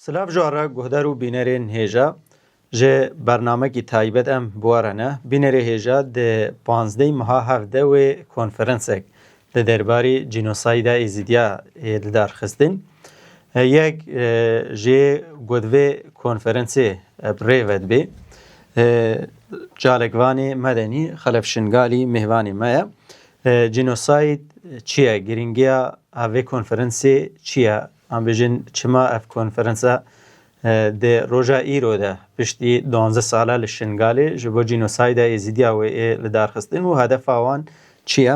سلاف جوارا گهدار و بینرین هیجا جه برنامه کی تایبت ام بوارنه بینری هیجا ده 15 ماه هفته و کنفرانسک ده درباری جنوساید ازیدیا در خستن یک جه گودوی کنفرانسی بریود بی جالگوانی مدنی خلف شنگالی مهوانی مایا جنوساید چیه گرینگیا اوی کنفرانسی چیه ام بجن چما اف کنفرانسا ده روژا ایرو ده پشتی 12 ساله لشنگالی جبو جنوساید ازیدیا و لدار خستن و هدف آوان چیه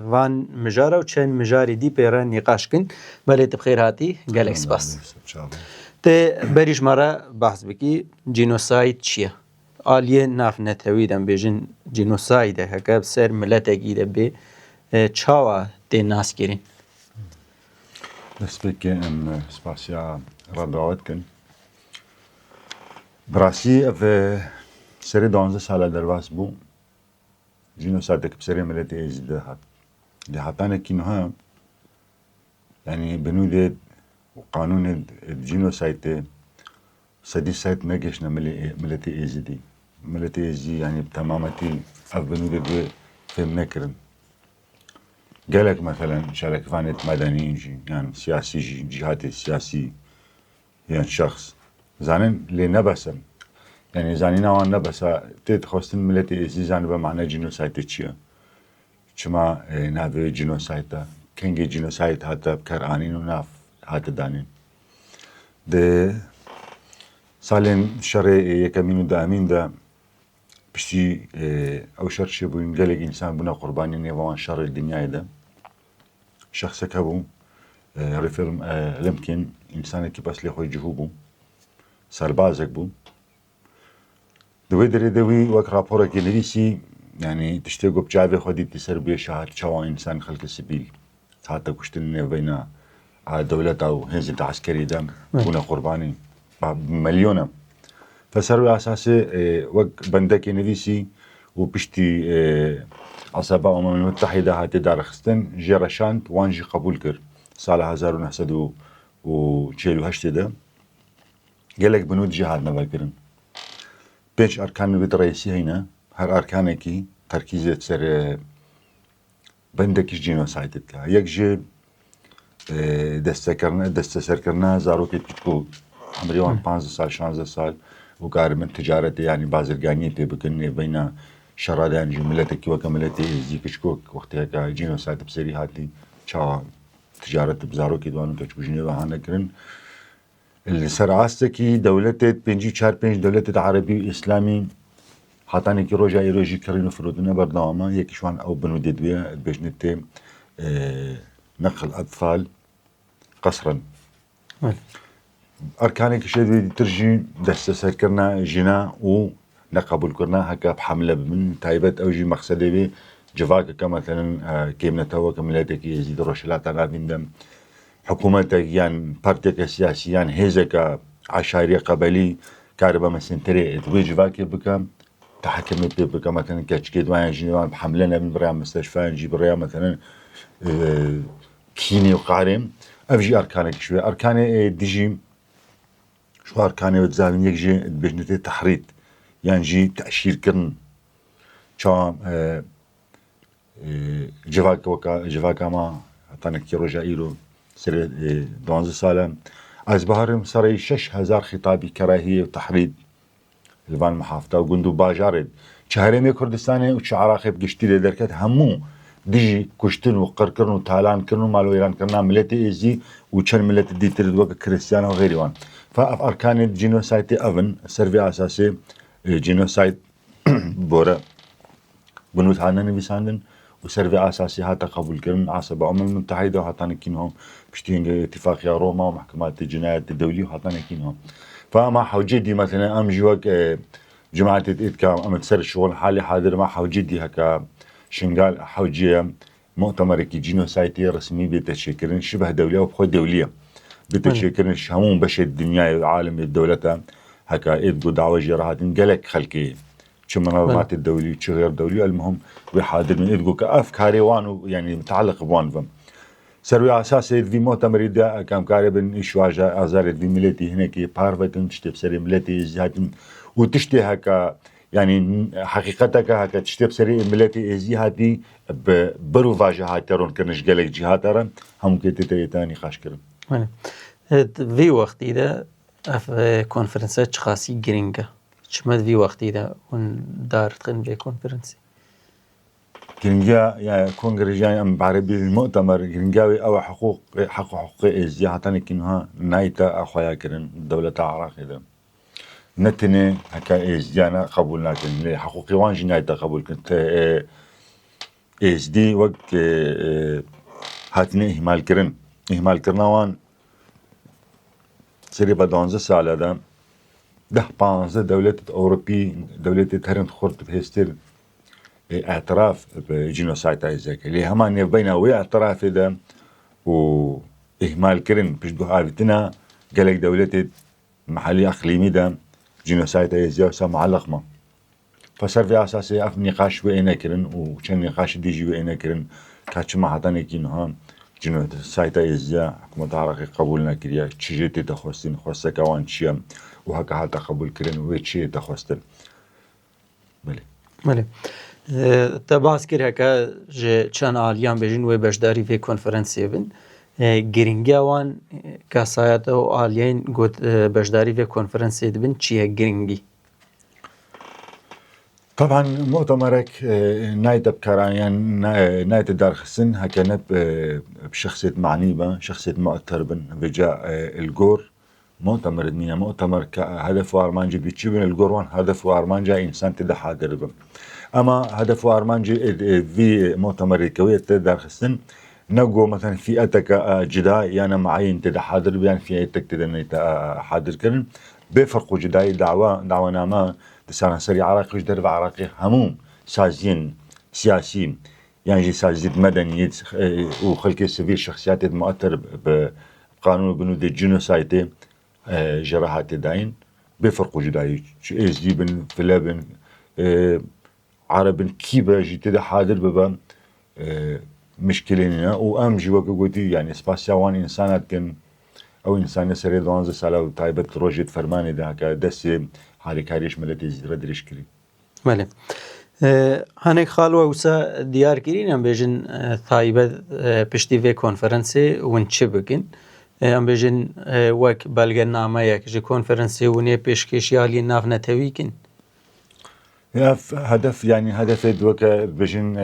وان مجاره و چند مجاری دی پیران نقاش کن بله تبخیر هاتی گلکس باس ته بریش مرا بحث بکی جنوساید چیه آلیه ناف نتویدم بیجن جنوساید هکاب سر ملت گیده بی چاوا ده ناس گیرین نسبك ام سباسيا رادوات كن براسي في سري 12 ساله درواس بو جينوسايدك بسري ملتي ازد هات دي حطانا كينوها يعني بنود وقانون الجينوسايد سدي سايت نجشنا ملتي ازدي ملتي ازدي يعني بتمامتي اف بنود دي في مكرن قالك مثلا شارك فانت مدني يعني سياسي جهاتي سياسي يعني شخص زانن لنبسم يعني زانينا وان نبسا تدخستن ملتي ازي زان بمعنى جينوسايد تشيا شما نافي جينوسايد كنجي جينوسايد حتى بكرانين وناف حتى دانين ده سالين شري يكمينو دامين ده بشتي او شرشي بوين قالك انسان بنا قرباني نيوان شر الدنيا ده شخصك هبو ريفيرم لمكن انسان كي بس لي خوي جهوبو سربازك بو دوي دري دوي وك رابورا كي نريسي يعني تشتيقو بجابي خودي تسربيه شهر شوا انسان خلق السبيل حتى كشتن بين دولة او هنزل عسكري دم بنا قرباني مليونة فسروا اساسي وك بندكي نريسي وبشتي عصابة الأمم المتحدة هاتي دار خستن جرشانت وانجي قبول كر سالة 1948 ده قالك بنود جهاد نباكرن بيش أركان البيت الرئيسي هنا هر أركانكي تركيزة سر بندكيش جينوسايد بكا يكجي دستسر كرنا زاروكي بتكو عمريوان 15 سال 16 سال وقارب من تجارتي يعني بازرقانية بكن بين شرادان جملتك وكملتي زيكشكوك وقتها كجينوسايد بسري هاتي شا تجارة بزاروكي دوانو كجبجني وهانا كرن السرعاستكي دولتت بنجي چار پنج دولتت عربي اسلامي حتاني كي روجا ايروجي كرينو فرودنا برداما يكشوان او بنو ديدوية بجنت نقل اطفال قصرا اركانك شدي ترجي دستسر كرنا جنا و نقبل كرنا هكا بحملة من تايبت أوجي مقصدي بي جفاك كمثلا كيمنتوا كملاتك يزيد روشلات غابين دم حكومتك يعني بارتيك سياسي يعني هيزك عشائري قبلي كاربا مسنتري دوي جفاك بكا تحكمت بكا مثلا كاتشكيد وين جيوان بحملنا من بريا مستشفى نجي بريا مثلا كيني وقارم أفجي أركانك شوي أركاني ديجي شو أركاني وتزامن يكجي بجنتي تحريت يعني جي تأشير كرن شا جواكا ما عطانا كي رجا إيرو سر 12 سالة از بهارم سري 6000 خطابي كراهية وتحريض الفان محافظة وقندو باجارد شهرمي كردستاني وشعراخي بقشتي لدركات همو ديجي كشتن وقركرن وتالان كرن مالو إيران كرنا ملتي إيزي وشان ملتي دي ترد وكا كريستيانا وغيريوان فأف أركان الجينوسايد أفن سرفي أساسي جينوسايد بورا بنوت هانا نبيساندن وسرفي أساسي هاتا قبول كرن عصبة الأمم المتحدة وهاتانا كينهم بشتين اتفاقية روما ومحكمات الجنايات الدولية وهاتانا كينهم فما حوجدي مثلا أم جواك جماعة إتكا أم تسر الشغل حالي حاضر ما حوجدي هكا شنقال حوجية مؤتمر كي جينوسايد رسمي بيتشكرن شبه دولية وبخو دولية بيتشكرن همون بشر الدنيا العالم الدولة هكا إدقو دعوة جراحات انقلك خلقي شو منظمات الدولية شو غير دولية المهم بحاضر من إدقو كأفكاري وانو يعني متعلق بوانفم سروي أساس في مؤتمر دا كم كاربن إشواجا أزار في ملتي هناك بارفتن تشتي بسري ملتي زهاتن وتشتي هكا يعني حقيقتك هكا تشتي بسري ملتي زهاتي برو واجهات رون كرنش قالك جهاترا هم كتير تاني خاش كرن. في وقت إذا في كونفرنسات خاصي جرينجا شمد في وقت إذا دارت خن في كونفرنسي جرينجا يعني كونغريجان أم بعربي المؤتمر جرينجاوي أو حقوق إزياء كأنها نايتا أخويا كرن الدولة العراق إذا نتني هكا إزيانا قبول ناتن حقوقي وانجي نايتا قبول كنت إزدي وقت هاتني إهمال كرنوان سري بدانزة سالة دا 10-15 دولة أوروبي دولة تهرن خورت بهستر اعتراف بجينوسايد هايزاك اللي همان يبينا واعتراف ده وإهمال كرن بيشدو هافتنا قالك دولة محلي أقليمي ده جينوسايد هايزاك وسامعلق ما فصار في أساسي أف نقاش وإينا كرن وكان نقاش ديجي وإينا كرن كاتش ما حطاني كينها جينوسايد هايزاك حكومة عراقي قبولنا كريا تشجيتي تخوستين خوستا كوان تشيام وهكا حتى قبول كرن ويتشي تخوستن مالي تباس كر هكا ج چند آلیان بجن و بشداری في کنفرانسی بن گرینگی وان کسایت و آلیان گوت بشداری في کنفرانسی بن چیه گرینگی طبعا مؤتمرك نايت بكران نايت دار خسن هكا بشخصية معنيبة شخصية مؤثر بن بجاء الجور مؤتمر دنيا مؤتمر هدف وارمانجي بيتشبن الجوروان هدف وارمانجا إنسان تدا حاضر بن أما هدف وارمانجي في مؤتمر الكويت تدار خسن نقو مثلا فئتك جدا يعني معين تدا حاضر بيان فئتك تدا نيتا حاضر كرن بفرق جداي دعوة نامه دسانا سري عراقي وش درب عراقي هموم سازين سياسيين يعني جي سازيد مدني وخلق السفير شخصيات مؤثر بقانون بنود الجنوسايد جراحات داين بفرقوا جداي ازديبن فلابن عربن كيبا جيتدا حاضر ببا مشكلين وامجي وقوتي يعني سباسيوان انسانات كان او انسان سري دوانز سالا وتايبه روجيت فرماني ده هكا دس حالي كاريش ملتي زردريش كري ماله هنك خالوا وسا ديار كرين ام بيجن تايبه پشتي في كونفرنسي ون چبكن ام بيجن وك بلغنامه يك جي كونفرنسي وني پيشكش يالي ناف نتويكن هدف يعني هدف دوك بيجن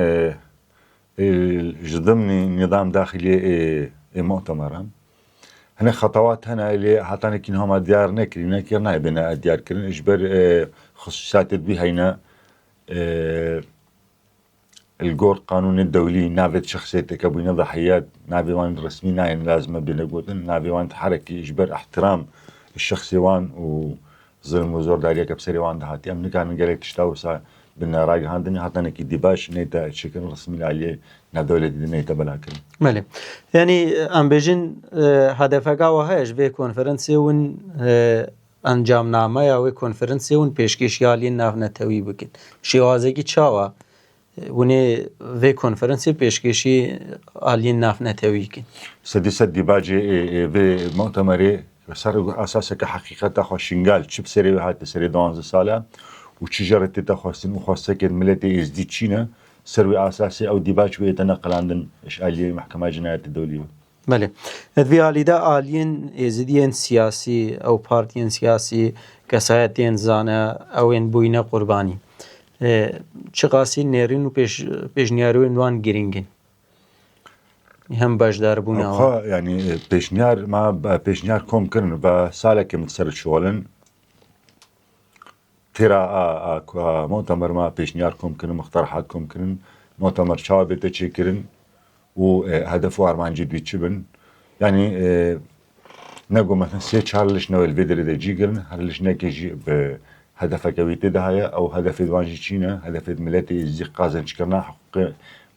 ضمن نظام داخلي مؤتمر هنا خطوات هنا اللي حطاني كنهم ديار نكري كرنا بنا ديار كرن اجبر خصوصات بي هنا الجور قانون الدولي نافت شخصيتك ابو ضحيات نافي وان رسمي ناين لازم بنقول نافي وان تحركي اجبر احترام الشخصي وان وظلم وزور داريا كبسري وان دهاتي امن كان قالك تشتاوسا بنا راي هاندني حطاني كي ديباش نيتا شكل رسمي عليه دولة نيتا بلاكن ماله يعني ام بيجن هدفك وهاش في كونفرنسي ون انجام نامه یا کنفرانسی ون پیشکش یالی ناف نتوی بکن شیوازه کی چاوا ونه و کنفرانسی پیشکشی آلی ناف نتوی کن سدي باجي في مؤتمري صار اساسا كحقيقه خوشنقال تشب سري هات سري دونز سالا وتشجره تتخصن وخاصه ملتي از دي تشينا سروي اساسي او ديباج ويتنقل عندن اشاليه محكمه جنايات الدوليه بله في آلیدا آلین ازدیان سیاسی او پارتیان سیاسی کسایتین زانه او ان بوینه قربانی چقاسی نرین و پیشنیاروین وان گرینگین هم باشدار بونا يعني بيشنيار ما بيشنيار كوم كرن بسالك متسرد شغلن ترى مؤتمر ما بيشنيار كوم كرن مقترحات كوم كرن مؤتمر شعبي تشكرن وهدفه أرمان جد بيتشبن يعني نقول مثلا سي تشارلش نو الفيدر ده جيجرن هرلش نكجي بهدف كويت ده هيا أو هدف دوانجي تشينا هدف ملتي إزدي قازن شكرنا حقوق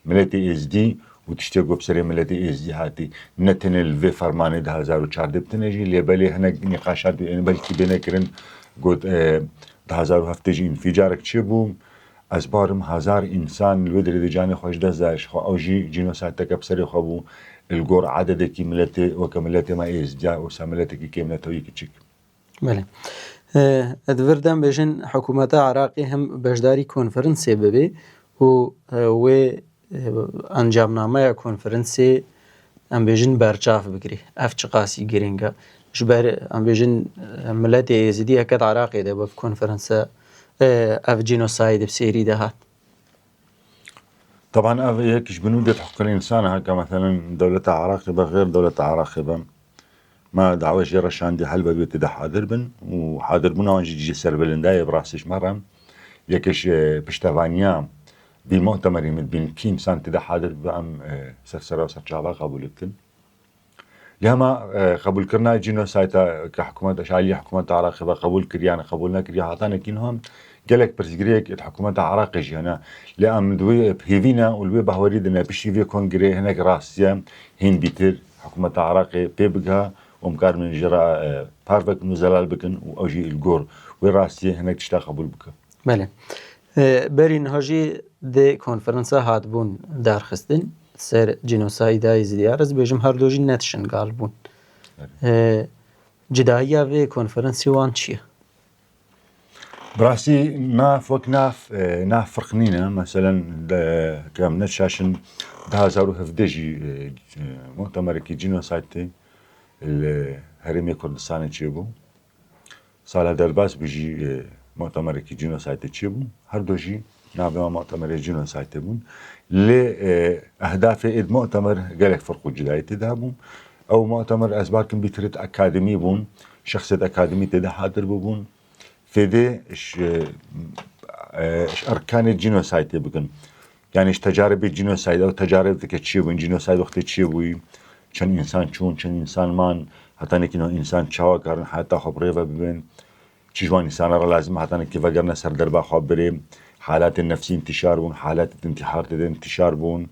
ملتي إزدي وتشتغل بسري ملتي إزدي هاتي نتن الفي فرماني ده 2004 بتنجي اللي بالي هنا نقاشات يعني بلكي بينا كرن قد 2007 انفجارك تشبو أزبارم هزار إنسان الودر دي جاني خوش دزاش خو أو جي جينوسايد تكبسري خبو الجور عدد كي ملتي وكملتي ما إزجا وساملتي كي كملتي يكتشك. بله ادوردم بجن حکومت عراقی هم بجداری کنفرانسی ببی و انجام نامه کنفرانسی ام بجن برچاف بگیری اف چقاسی گرینگا جبر ام بجن ملت یزیدی اکد عراقی ده بف کنفرانس اف جينوسايد بسيري دهات. طبعا هيك بنودة حقوق الإنسان هكا مثلا دولة عراقبة غير دولة عراقبة ما دعوة جرش عندي حلبة بيت ده حاضر بن وحاضر بنا وانجي جي سربلن داي براسش مرة يكش بشتفانيا بمؤتمر يمد بين كين سانت ده حاضر بأم سرسرة وسرجالة قبولتن لما قبول كرنا جينوسايد كحكومة شعالية حكومة عراقبة قبول كريانا قبولنا كريا عطانا كينهم قالك برسجريك الحكومة عراقي هنا لأم دوي بهيفينا والوي بهوريدنا بشيفي كونغري هناك راسيا هين بيتر حكومة عراقي بيبقها ومكار من جراء بارفك نزلال بكن وأوجي الجور وراسيا هناك تشتا قبول بك. بله. برين هاجي دي كونفرنسا هات بون دار خستن سر جينوسايدا يزديارز بيجم هردوجي نتشن قال بون. جدايا في كونفرنسي وان چيه؟ براسي ناف وكناف ناف فرقنينا مثلا كم نتشاشن ده زارو هفدجي مؤتمر كي جينوسايد الهرمي كردستان تشيبو سالا درباس بيجي مؤتمر كي جينوسايد تشيبو هردوجي نابما مؤتمر جينوسايد بون لأهداف إد مؤتمر قالك فرقو جداية تدهبون أو مؤتمر أسبار كمبيوترات أكاديمي بون شخصية أكاديمي تده حاضر بون في دي إش أركان الجينوسايد بكن يعني إش تجارب الجينوسايد أو تجارب ذكي تشيبون جينوسايد وقت تشيبوي چن إنسان چون چن إنسان مان حتى نكينو إنسان چاوا كارن حتى خبريفا ببين چجوان إنسان را لازم حتى نكيفا قرنا سر دربا خبري حالات النفسي انتشار بون حالات الانتحار تده انتشار بون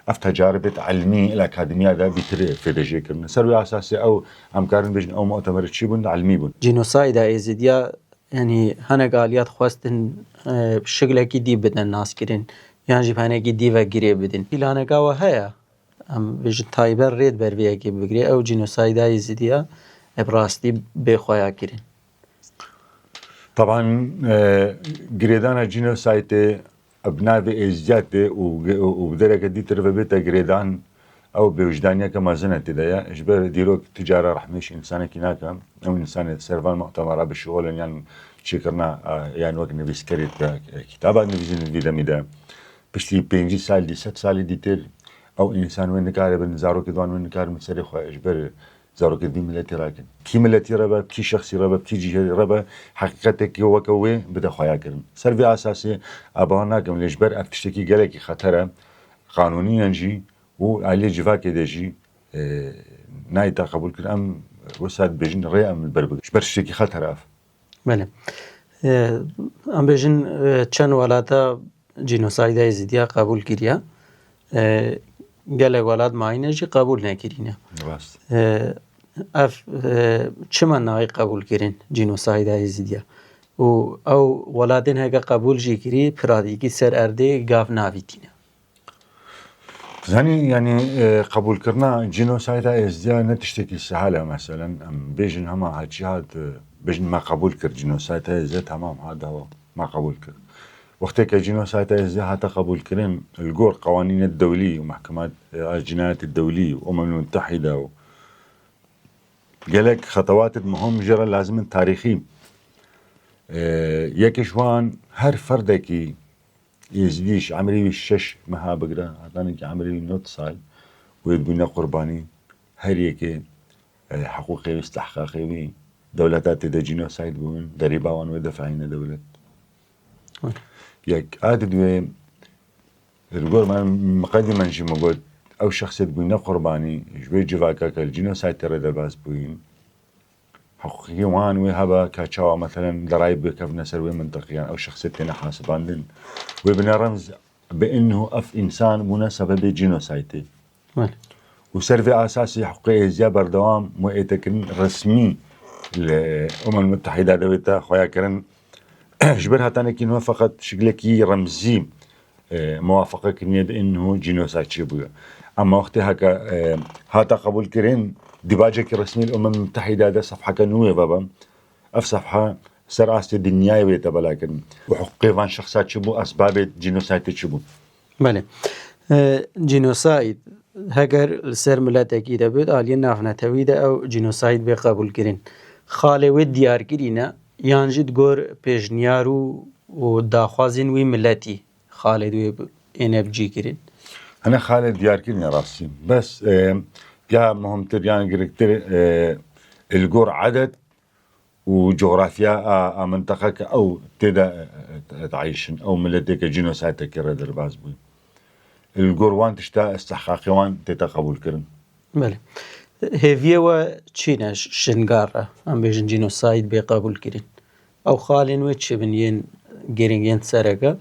اف تجارب علمي الأكاديمية ده بيتر في دجي كرنا سروي أساسي أو أمكارن بجن أو مؤتمر تشيبون علمي بون جينوسايدا يزيديا يعني هنا قاليات خواستن بشكل دي بدن الناس كرين يعني جيب هنا دي وغيري بدن إلانا قاوة هيا ام بيجي تايبر ريد برويا كي بغري او جينوسايدا يزيديا ابراستي بخويا كرين طبعا جريدانا جينوسايد ابناء بإزجات وبدرجة دي ترفبتا جريدان او بوجدانيا كما زنت دايا اجبر ديروك تجارة رحميش انسان كناكا او انسان سيرفان مؤتمرة بالشغل يعني شكرنا يعني وقت نبيس كريت كتابات نبيزين الفيدا ميدا بشتي بينجي سال دي 7 سال دي تر او انسان وين كاره بن زارو كدوان وين كاره مسري خو اجبر زارو كدي ملتي راكن كي ملتي ربا كي شخصي ربا كي جهه ربا حقيقتك هو كوي بدا خويا كرم سرفي اساسي ابانا كم الاجبر افتشتكي قالك خطره قانونيا جي وعلي جفاك دجي نايتا قبول كرام وساد بجن ريام البربق اجبر شتكي خطره اف بله ام بجن چن ولاتا جينوسايدا يزيديا قبول كريا گله ولاد ماینجی قبول نکرینه. راست. اف چما نای قبول کردن جینوساید ازدیا و او ولادن هگا قبول جی کری پرادی کی سر ارده گاف ناویتینه. يعني قبول كرنا جينوسايد ازديا نتشتكي سهالة مثلا بيجن هما هاتشيهات بيجن ما قبول كر جينوسايد ازديا تمام هذا هو ما قبول كر. وقتك جينوسايد ازديا هاتا قبول كرين الجور قوانين الدولية ومحكمات الجنايات الدولية وأمم المتحدة قالك خطوات مهم جرى لازم تاريخي يكشوان هر فردكي يزديش عمري بالشش مها بقرا هذانك عمري نوت صال ويبنى قرباني هريك حقوقي واستحقاقي دولتات دا جينوسايد بون دريبا وان ودفعين دولة يك عادد و الجور ما مقدما نجي موجود او شخص بنى قرباني جوي جواكا كالجينوسايد ترى درباس بوين حقوقي وان وهبا كاتشاوا مثلا ضرايب كفنا سروي منطقيا او شخصيتنا حاسباندن ويبنى رمز بانه اف انسان مناسبه بجينوسايد وسيرفي اساسي حقوقي زيا بردوام مؤتكن رسمي الامم المتحده دويتا خويا كرن جبر هاتانه كينو فقط شكلكي رمزي موافقة كنية بأنه جينوسايد شبوه. أما وقتها هاتا قبول كرين دباجك رسمي الأمم المتحدة ده صفحة كنوية بابا أف صفحة سرعة الدنيا بيتا لكن وحقوق فان شخصات شبو أسباب جينوسايد شبو. بله جينوسايد هەگەر لەسەر ملەتێکی دەبێت ئالیە ناونەتەویدا ئەو جینۆساید بێ قبولکردن خاڵێوێ دیارگرینە یانژت گۆر پێشنیار و داخوازین وی ملەتی خاڵێ دوێ ئێنەبجیکردن. أنا خالد دياركين يا راسي بس يا مهمتر يعني قريتر الجور عدد وجغرافيا منطقة أو تدا تعيشن أو ملتك جينوسايد كرر درباز بوي الجور وان تشتا استحقاقي وان تتقبل كرن. بله هێڤیەوە چینە شنگارە ئەم بێژن جینۆساید بێ قبولکردن ئەو خاڵێن وێ چ بنیێن گرنگێن سەرەکە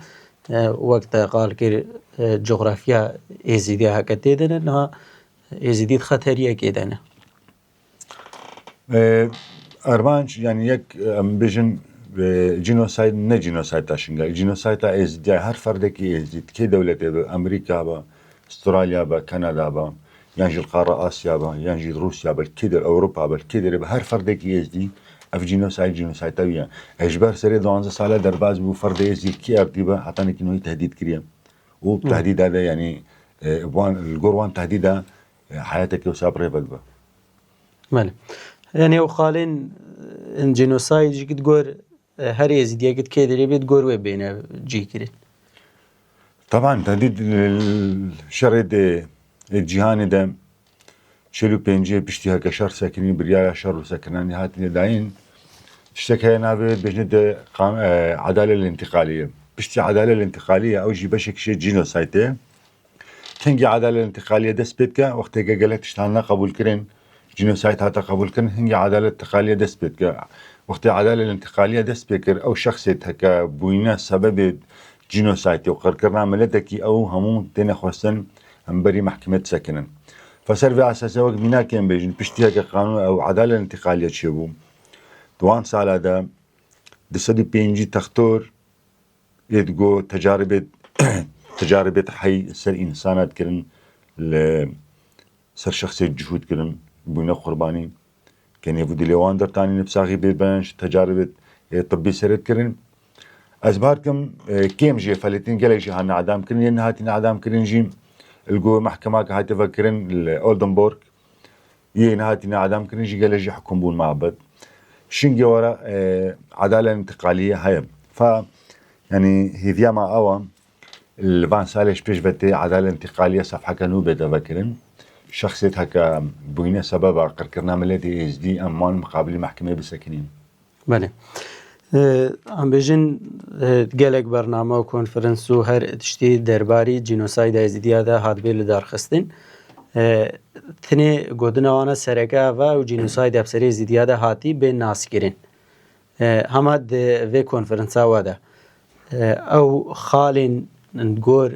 وەکتە قال کرد جغرافیا ئێزیدیا هەکە تێدەنە نها ئێزیدیت خەتەریە کێدەنە أربانش يعني يك بيجن جينوسايد نه جينوسايد تاشنجا جينوسايد تا إزديا هر فردك إزديت كي دولة أمريكا با استراليا با كندا با ينجي القارة آسيا با ينجي روسيا با كيدر أوروبا با كيدر هر فردك إزدي أف جينوسايد تاويا إجبار سري 12 سالة درباز بو فرد إزدي كي أرتيبا حتى نكينه تهديد كريم وتهديد هذا يعني وان الجوروان تهديده حياتك وسابري بدبا. ماله يعني ئەو خاڵێن جینۆسایدی گت گۆر هەر ئێزیدیەکت کێ دەرێ بێت گۆر وێ بێنە جیکردن. طبعا تهديد الشرد الجهاني ده شلو بينجي بيشتيها كشر ساكنين بريايا شر وسكناني هاتني داين اشتكى نابي بجند عدالة الانتقالية بيشتي عدالة الانتقالية أو جي بشك شيء جينوسايد تنجي عدالة الانتقالية ده سبيتك وقت قالت اشتغلنا قبول كرين جينوسايد هاتا قبول كرين هنجي عدالة الانتقالية ده سبيتك وقت عدالة الانتقالية ده سبيكر أو شخصيت هكا بوينا سبب جينوسايد وقررنا عملتكي أو همون تين خوستن هم بري محكمة سكنن فسر في أساسه وقت منا كان بيجن بيشتيها كقانون أو عدالة الانتقالية شبو دوان سالة ده دسدي بينجي تختور يدقو تجارب حي سر إنسانات كرن سر شخصية جهود كرن بوينا قرباني كان يفودي ليوان در تاني نفساغي بيبانش تجارب طبي سرد كرن أزباركم كيم جي فلتين قلق جي هانا عدام كرن ين هاتين عدام كرن جي القوة محكمة هاتي فكرن الأولدنبورغ ين هاتين عدام كرن جي قلق جي حكم بون معبد شنجي ورا عدالة انتقالية هاي ف يعني هي فيها ما أوا الفان سالش بيش بتي عدالة انتقالية صفحة كانوا بيتا فكرن شخصيت هكا بوينة سبب قررنا ملتي إز دي أمان مقابل محكمة بسكنين. بله ئەم بێژن گەلێک بەرنامە و کۆنفرەنس و هەر تشتی دەرباری جینۆساید ئێزیدیادا هاتبێ لە دارخستن تنێ گۆدنەوانە سەرەکەڤە و جینۆساید ئەفسەرێ ئێزیدیادا هاتی بێ ناسکردن هەما vê کۆنفرەنسا وەدا ئەو خاڵێن گۆر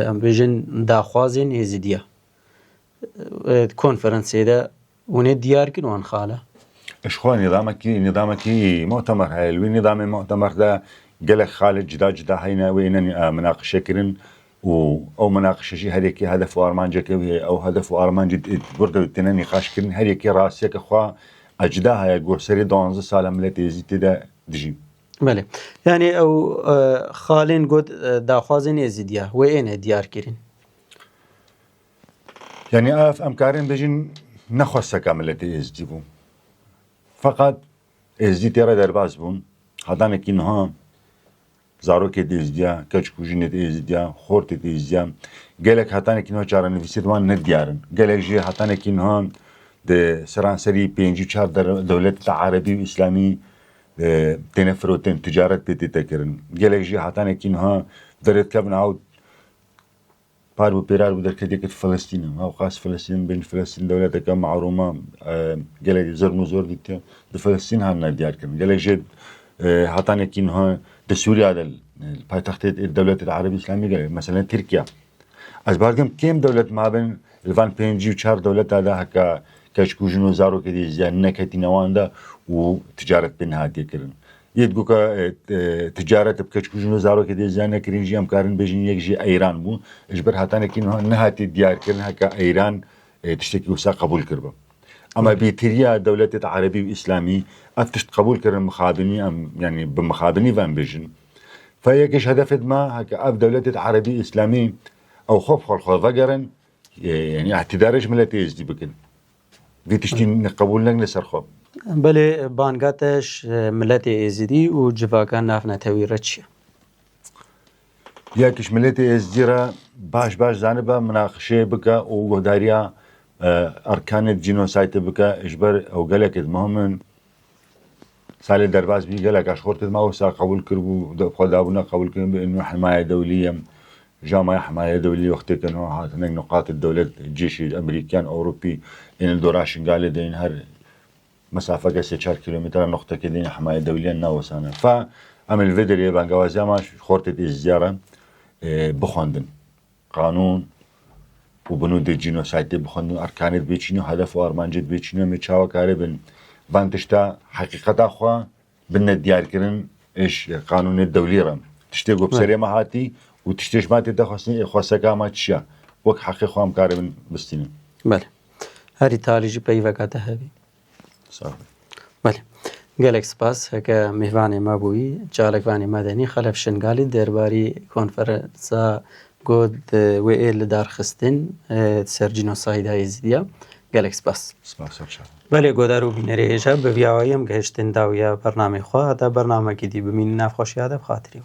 ئەم بێژن داخوازên ێزیدیە کۆنفرەنسێدا ونێ دیارکردن وان خاڵە إخوان نظامك مؤتمر هاي النظام المؤتمر ده قالك خالد جدا هينا وين مناقشة كرن أو مناقشة شيء هذيك هدف وأرمان أو هدف وأرمان جد برضه التنين نقاش كرن هذيك راسيك أخوة أجدا هاي جور سري 12 سالة ملتي زيت ده دجي. بله يعني أو خالين قد داخوازين يزيديا وين ديار كرن. يعني أمكارين بيجين نخوصك ملتي يزيدون. فقط ازدی را در باز بون هدانه کی نه زاروک ازدیا کچکوجین ازدیا خورت ازدیا گلک هدانه کی نه چاره نویسید وان ندیارن گلک جی هدانه کی نه ده سرانسری 5-4 دولت عربی و اسلامی تنفروتن تجارت بیتی تکرن گلک جی هدانه کی نه درت کبن عود بارو بيرار بدر كديك فلسطين أو خاص فلسطين بين فلسطين دولة كم معرومة جلك زر مزور ديتها بفلسطين هالنا ديار كم جلك جد هاتاني كينها دسوريا هذا البايتخت الدولة العربية الإسلامية مثلا تركيا أزباركم كم دولة ما بين الفان بينجي وشار دولة هذا هكا كشكوجن وزارو كدي زين نكتي نواندا وتجارة بين هادي كرن يدقو تجارة بكشكوجنو زارو كده زانا كرينجي أمكارن بيجين يجي أيران بو إجبر هاتانا كينو نهاتي ديار كرنها كأيران تشتكي وسا قبول كربا أما بيتريا دولة عربي وإسلامي أفتشت قبول كرن مخابني أم يعني بمخابني فان بيجن فيكش هدف ما هكا أف دولة عربي إسلامي أو خوف خلخو فقرن يعني اعتدارش ملتي يزدي بكن في تشتين قبولنا نسر خوب بله بانگاتش ملت ازدی و جواکان نافنا تویره چیه؟ ياكش ملتي ازديرا باش زانبا مناقشه بكا وغداريا اركان الجينوسايد بكا اجبر او قالك المهم سالي درباز بي قالك اشخورت ما وسا قبول كربو خدابنا قبول كربو انه حمايه دوليه جامعه حمايه دوليه وقتك انه هات نقاط الدوله الجيش الامريكان اوروبي ان الدوراش قال دين هر مسافه قاسيه 4 كيلومتر نقطه كدين حمايه دوليه ناوسانا فعمل فيدري بانغوازا ما خورت الزياره بخوندن قانون وبنود الجينوسايد بخوندن اركان بيچينو هدف وارمانجت بيچينو ميچاو كاربن بانتشتا حقيقه خو بن ديار كرن ايش قانون الدولي رم تشتيقو بسري ما هاتي وتشتيش ما تدخسني خوسكا ما تشا وك حقيقه ام كاربن بستين بله هری تالیجی پیوکاته هبی صح بله گلک سپاس که مهوان ما بوی جالکوانی مدنی خلف شنگالی درباری کنفرانسا گود و ایل دارخستن سر جنوساید ازدیا گلک سپاس بله گودارو بینری جاب بیایم گهشتن داویا برنامه خواه تا برنامه کی دی بمین نافخوشی هذا بخاطری